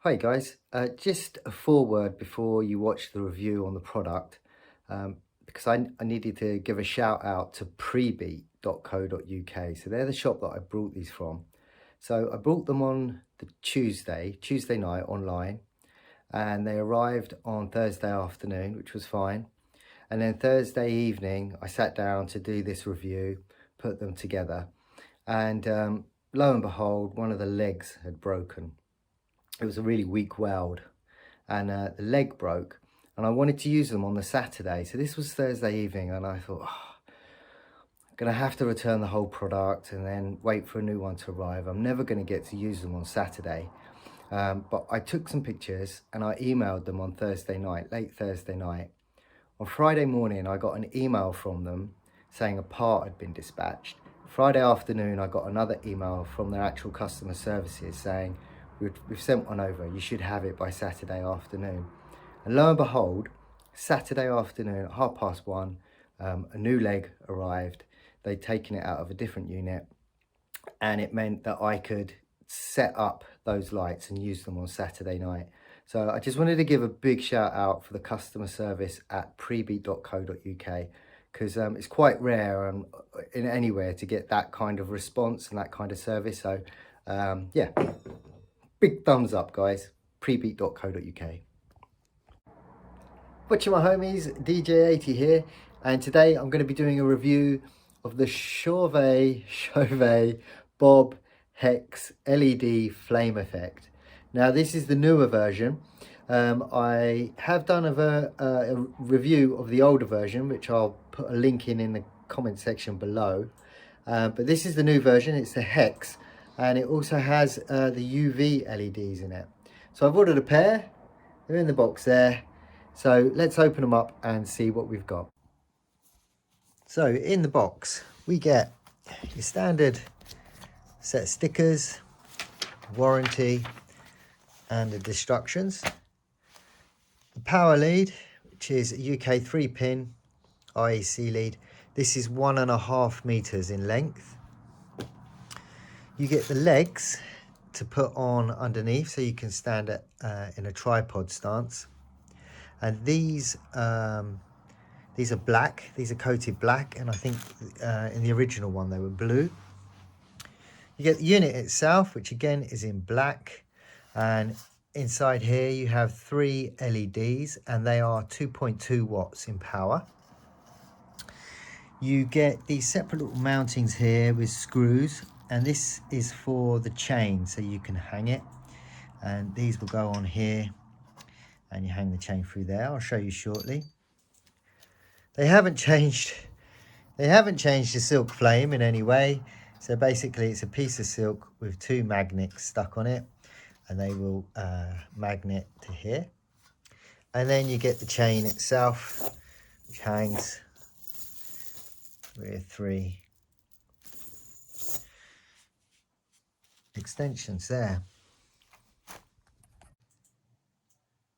Hi guys, just a foreword before you watch the review on the product, because I needed to give a shout out to Prebeat.co.uk. So they're the shop that I brought these from. So I brought them on the Tuesday night online, and they arrived on Thursday afternoon, which was fine. And then Thursday evening, I sat down to do this review, put them together, and lo and behold, one of the legs had broken. It was a really weak weld, and the leg broke, and I wanted to use them on the Saturday. So this was Thursday evening, and I thought, I'm gonna have to return the whole product and then wait for a new one to arrive. I'm never gonna get to use them on Saturday. But I took some pictures and I emailed them on Thursday night, late Thursday night. On Friday morning, I got an email from them saying a part had been dispatched. Friday afternoon, I got another email from their actual customer services saying, we've sent one over, you should have it by Saturday afternoon. And lo and behold, Saturday afternoon at 1:30, a new leg arrived. They'd taken it out of a different unit, and it meant that I could set up those lights and use them on Saturday night. So I just wanted to give a big shout out for the customer service at prebeat.co.uk, because it's quite rare in anywhere to get that kind of response and that kind of service. So yeah, big thumbs up guys, prebeat.co.uk. What's my homies, DJ80 here, and today I'm going to be doing a review of the Chauvet BoB Hex LED flame effect. Now this is the newer version. I have done a review of the older version, which I'll put a link in the comment section below. But this is the new version. It's the Hex, and it also has the UV LEDs in it. So I've ordered a pair. They're in the box there. So let's open them up and see what we've got. So in the box, we get your standard set of stickers, warranty, and the instructions. The power lead, which is a UK 3-pin IEC lead. This is 1.5 meters in length. You get the legs to put on underneath, so you can stand it in a tripod stance. And these are black. These are coated black, and I think in the original one they were blue. You get the unit itself, which again is in black, and inside here you have 3 LEDs, and they are 2.2 watts in power. You get these separate little mountings here with screws, and this is for the chain, so you can hang it, and these will go on here, and you hang the chain through there. I'll show you shortly. They haven't changed the silk flame in any way. So basically it's a piece of silk with 2 magnets stuck on it, and they will magnet to here. And then you get the chain itself, which hangs with 3 extensions there.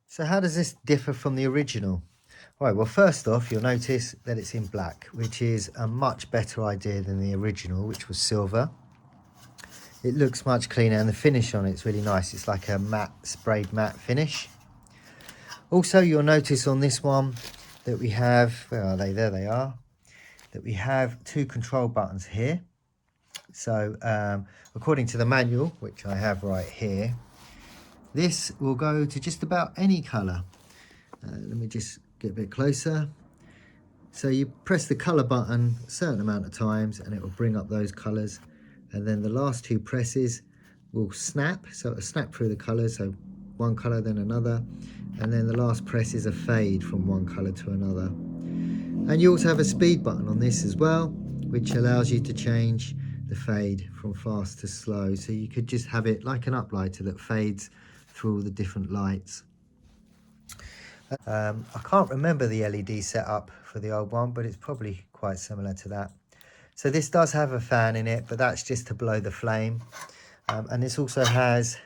So how does this differ from the original? All right, well, first off, you'll notice that it's in black, which is a much better idea than the original, which was silver. It looks much cleaner, and the finish on it's really nice. It's like a matte, sprayed matte finish. Also, you'll notice on this one that we have, where are they? There they are. That we have 2 control buttons here. So according to the manual, which I have right here, this will go to just about any colour. Let me just get a bit closer. So you press the colour button a certain amount of times and it will bring up those colours, and then the last 2 presses will snap, so it'll snap through the colours, so one colour then another, and then the last press is a fade from one colour to another. And you also have a speed button on this as well, which allows you to change the fade from fast to slow, so you could just have it like an uplighter that fades through all the different lights. I can't remember the LED setup for the old one, but it's probably quite similar to that. So this does have a fan in it, but that's just to blow the flame. And this also has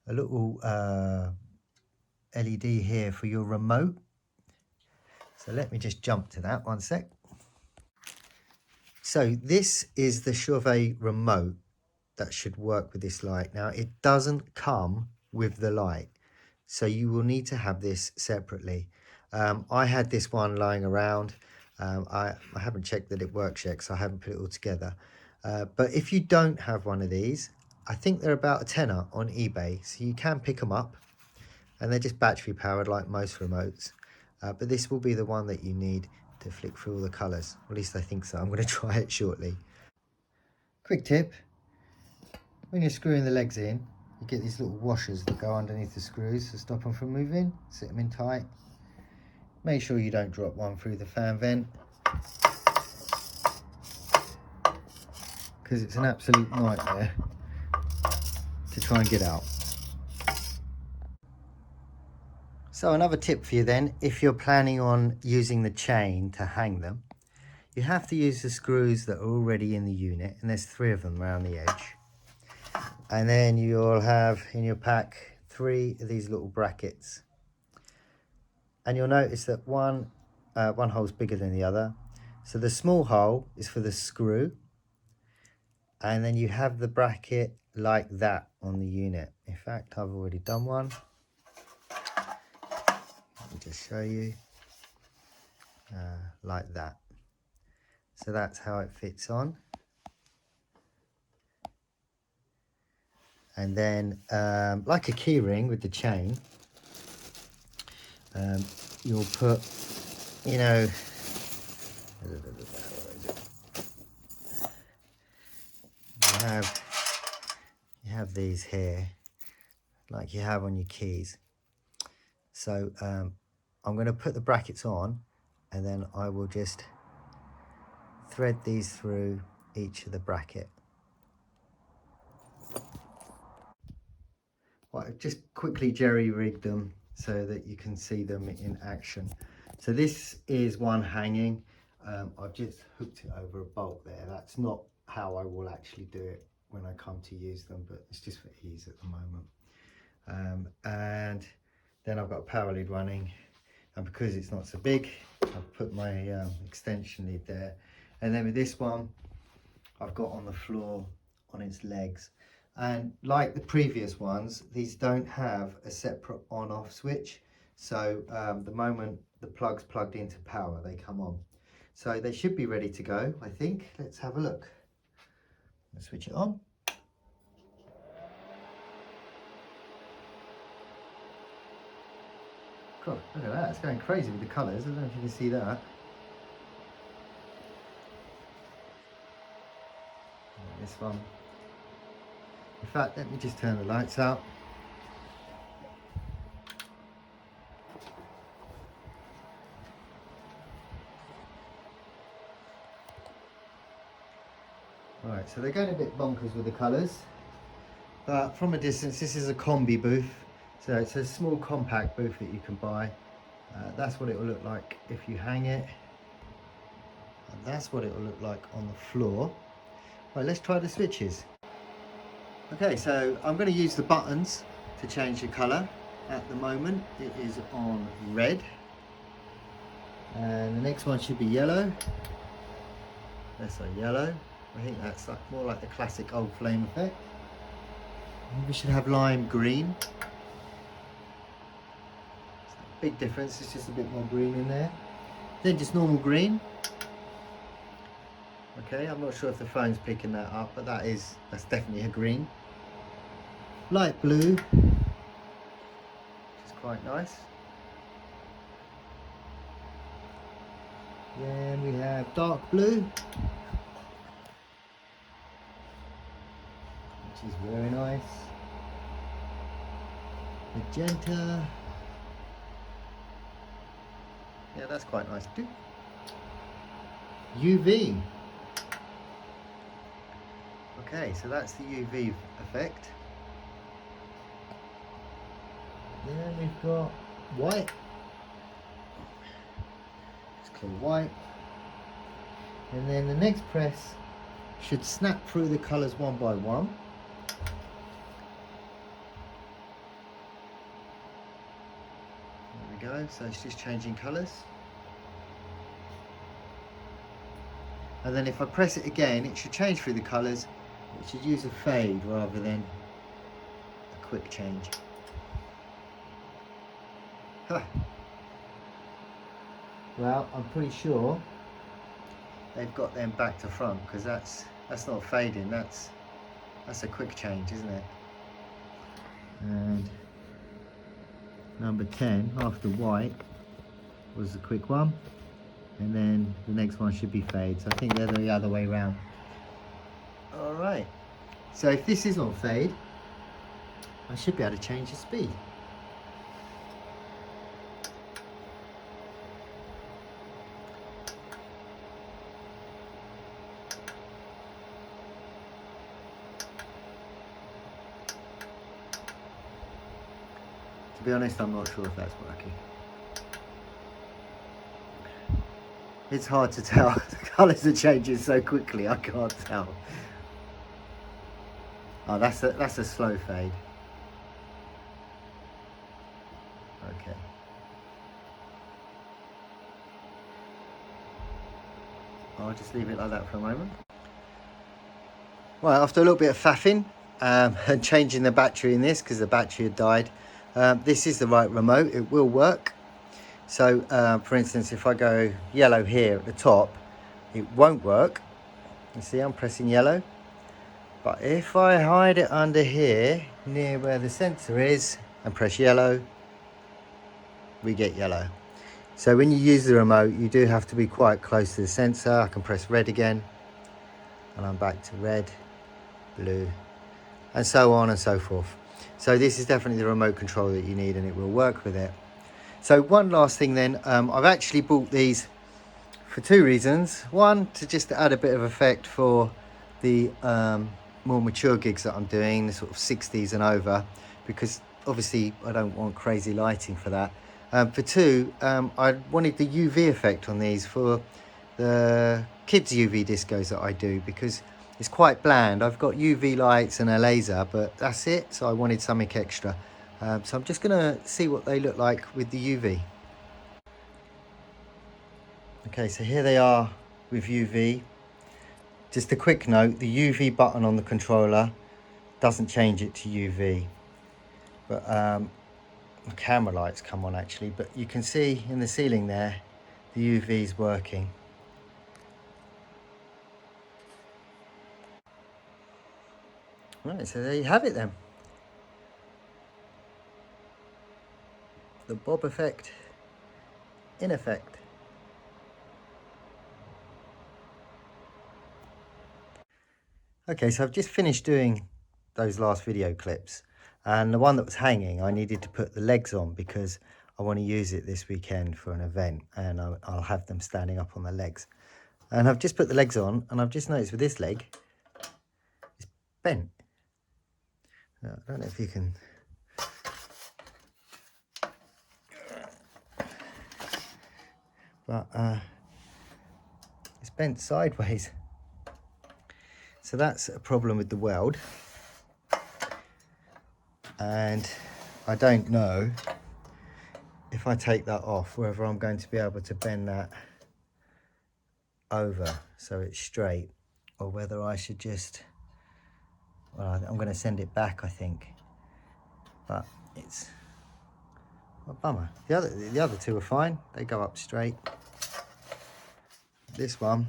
a little LED here for your remote. So let me just jump to that one sec. So this is the Chauvet remote that should work with this light. Now it doesn't come with the light. So you will need to have this separately. I had this one lying around. I haven't checked that it works yet because I haven't put it all together. But if you don't have one of these, I think they're about a tenner on eBay. So you can pick them up and they're just battery powered like most remotes. But this will be the one that you need to flick through all the colours. At least I think so. I'm going to try it shortly. Quick tip. When you're screwing the legs in, you get these little washers that go underneath the screws to stop them from moving. Sit them in tight. Make sure you don't drop one through the fan vent, because it's an absolute nightmare to try and get out. So another tip for you then, if you're planning on using the chain to hang them, you have to use the screws that are already in the unit, and there's 3 of them around the edge. And then you'll have in your pack 3 of these little brackets. And you'll notice that one hole's bigger than the other. So the small hole is for the screw. And then you have the bracket like that on the unit. In fact, I've already done one. Let me just show you. Like that. So that's how it fits on. And then, like a key ring with the chain, you'll put, you know, you have these here, like you have on your keys. So I'm going to put the brackets on, and then I will just thread these through each of the bracket. Well, I've just quickly jerry-rigged them so that you can see them in action. So this is one hanging. I've just hooked it over a bolt there. That's not how I will actually do it when I come to use them, but it's just for ease at the moment. And then I've got a power lead running, and because it's not so big, I've put my extension lead there. And then with this one, I've got on the floor on its legs. And like the previous ones, these don't have a separate on-off switch. So the moment the plug's plugged into power, they come on. So they should be ready to go, I think. Let's have a look. Let's switch it on. God, look at that, it's going crazy with the colours. I don't know if you can see that. This one. In fact, let me just turn the lights out. Right, so they're going a bit bonkers with the colours, but from a distance, this is a combi booth. So it's a small compact booth that you can buy. That's what it will look like if you hang it. And that's what it will look like on the floor. Right, let's try the switches. Okay, so I'm going to use the buttons to change the colour. At the moment, it is on red. And the next one should be yellow. That's a yellow. I think that's like more like the classic old flame effect. We should have lime green. Big difference, it's just a bit more green in there. Then just normal green. Okay, I'm not sure if the phone's picking that up, but that's definitely a green. Light blue, which is quite nice. Then we have dark blue, which is very nice. Magenta. Yeah, that's quite nice too. UV. Okay, so that's the UV effect. Then we've got white. It's called white. And then the next press should snap through the colours one by one. There we go, so it's just changing colours. And then if I press it again, it should change through the colours. It should use a fade rather than a quick change. Well, I'm pretty sure they've got them back to front, because that's not fading, that's a quick change, isn't it? And number 10 after white was the quick one, and then the next one should be fade, so I think they're the other way around. All right, so if this is on fade, I should be able to change the speed. To be honest, I'm not sure if that's working. It's hard to tell. The colours are changing so quickly, I can't tell. Oh, that's a slow fade. Okay. I'll just leave it like that for a moment. Right, after a little bit of faffing and changing the battery in this, because the battery had died, this is the right remote. It will work. So for instance, if I go yellow here at the top, it won't work. You see I'm pressing yellow, but if I hide it under here near where the sensor is and press yellow, we get yellow. So when you use the remote, you do have to be quite close to the sensor. I can press red again and I'm back to red, blue, and so on and so forth. So this is definitely the remote control that you need, and it will work with it. So one last thing then, I've actually bought these for two reasons. One, to just add a bit of effect for the more mature gigs that I'm doing, the sort of 60s and over, because obviously I don't want crazy lighting for that. For two, I wanted the UV effect on these for the kids UV discos that I do, because it's quite bland. I've got UV lights and a laser, but that's it. So I wanted something extra. So I'm just gonna see what they look like with the UV. Okay, so here they are with UV. Just a quick note, the UV button on the controller doesn't change it to UV, but the camera lights come on actually, but you can see in the ceiling there, the UV is working. Right, so there you have it then. The BoB effect in effect. Okay, so I've just finished doing those last video clips, and the one that was hanging, I needed to put the legs on because I want to use it this weekend for an event, and I'll have them standing up on the legs. And I've just put the legs on, and I've just noticed with this leg, it's bent. I don't know if you can... But it's bent sideways. So that's a problem with the weld. And I don't know if I take that off, whether I'm going to be able to bend that over so it's straight, or whether I should just, well, I'm going to send it back, I think. But it's a bummer. The other two are fine. They go up straight. This one,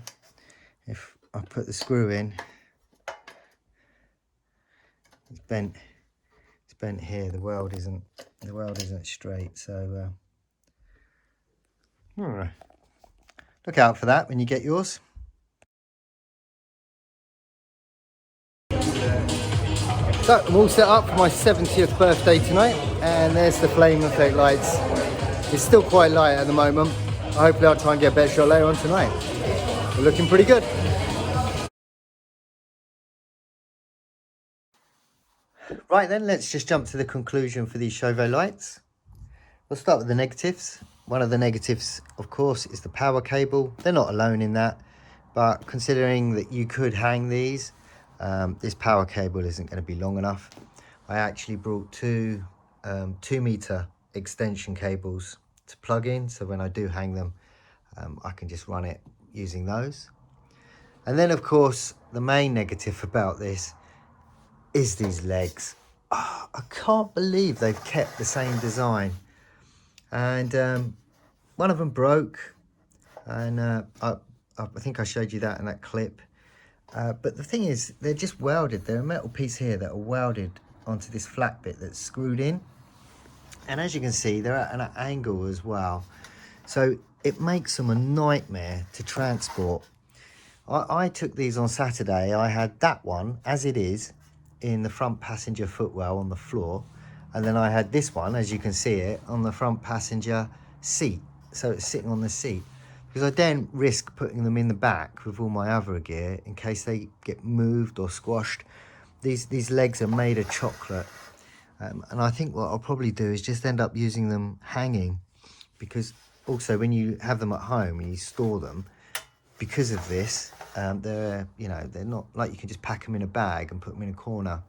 if I put the screw in, it's bent. It's bent here. The weld isn't straight. So look out for that when you get yours. So I'm all set up for my 70th birthday tonight, and there's the flame effect lights. It's still quite light at the moment. Hopefully I'll try and get a better shot later on tonight. We're looking pretty good. Right then, let's just jump to the conclusion for these Chauvet lights. We'll start with the negatives. One of the negatives, of course, is the power cable. They're not alone in that, but considering that you could hang these, this power cable isn't going to be long enough. I actually brought two 2-meter extension cables to plug in, so when I do hang them, I can just run it using those. And then, of course, the main negative about this is these legs. Oh, I can't believe they've kept the same design and one of them broke, and I think I showed you that in that clip. But the thing is, they're just welded. They're a metal piece here that are welded onto this flat bit that's screwed in. And as you can see, they're at an angle as well. So it makes them a nightmare to transport. I took these on Saturday. I had that one as it is in the front passenger footwell on the floor. And then I had this one, as you can see it, on the front passenger seat. So it's sitting on the seat. Because I don't risk putting them in the back with all my other gear in case they get moved or squashed. These legs are made of chocolate. And I think what I'll probably do is just end up using them hanging. Because also when you have them at home and you store them, because of this, they're not like you can just pack them in a bag and put them in a corner.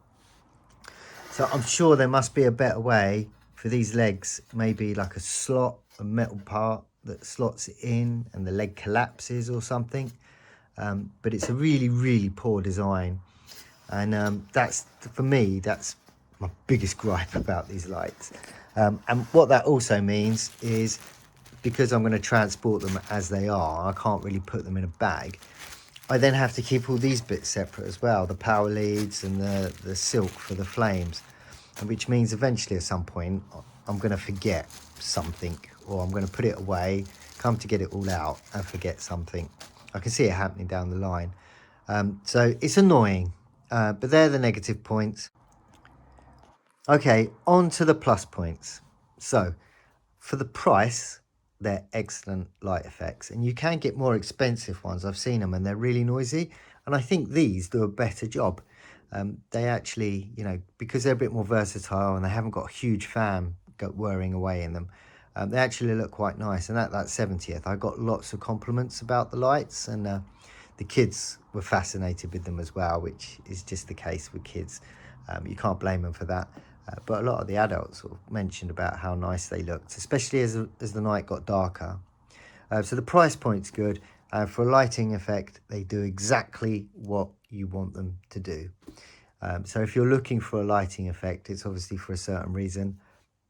So I'm sure there must be a better way for these legs, maybe like a slot, a metal part that slots it in and the leg collapses or something. But it's a really, really poor design. And that's, for me, that's my biggest gripe about these lights. And what that also means is, because I'm going to transport them as they are, I can't really put them in a bag. I then have to keep all these bits separate as well, the power leads and the silk for the flames, which means eventually at some point I'm going to forget something, or I'm going to put it away, come to get it all out and forget something. I can see it happening down the line. So it's annoying, but they're the negative points. Okay, on to the plus points. So for the price, they're excellent light effects, and you can get more expensive ones. I've seen them and they're really noisy, and I think these do a better job. They actually, because they're a bit more versatile and they haven't got a huge fan whirring away in them, they actually look quite nice. And at that 70th, I got lots of compliments about the lights, and the kids were fascinated with them as well, which is just the case with kids. You can't blame them for that. But a lot of the adults sort of mentioned about how nice they looked, especially as the night got darker. So the price point's good. For a lighting effect, they do exactly what you want them to do. So if you're looking for a lighting effect, it's obviously for a certain reason.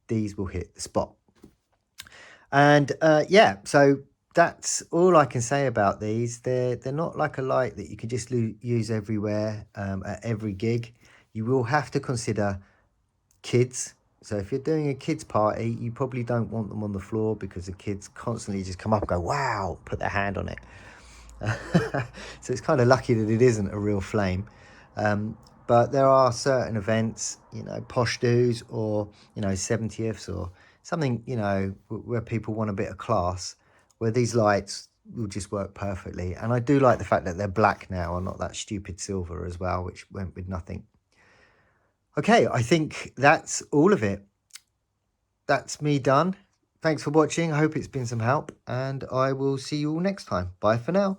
These will hit the spot. And yeah, so that's all I can say about these. They're not like a light that you can just use everywhere at every gig. You will have to consider kids. So if you're doing a kids party, you probably don't want them on the floor, because the kids constantly just come up and go, wow, put their hand on it. So it's kind of lucky that it isn't a real flame. But there are certain events, posh do's, or 70ths, or something, where people want a bit of class, where these lights will just work perfectly. And I do like the fact that they're black now and not that stupid silver as well, which went with nothing. Okay, I think that's all of it. That's me done. Thanks for watching. I hope it's been some help, and I will see you all next time. Bye for now.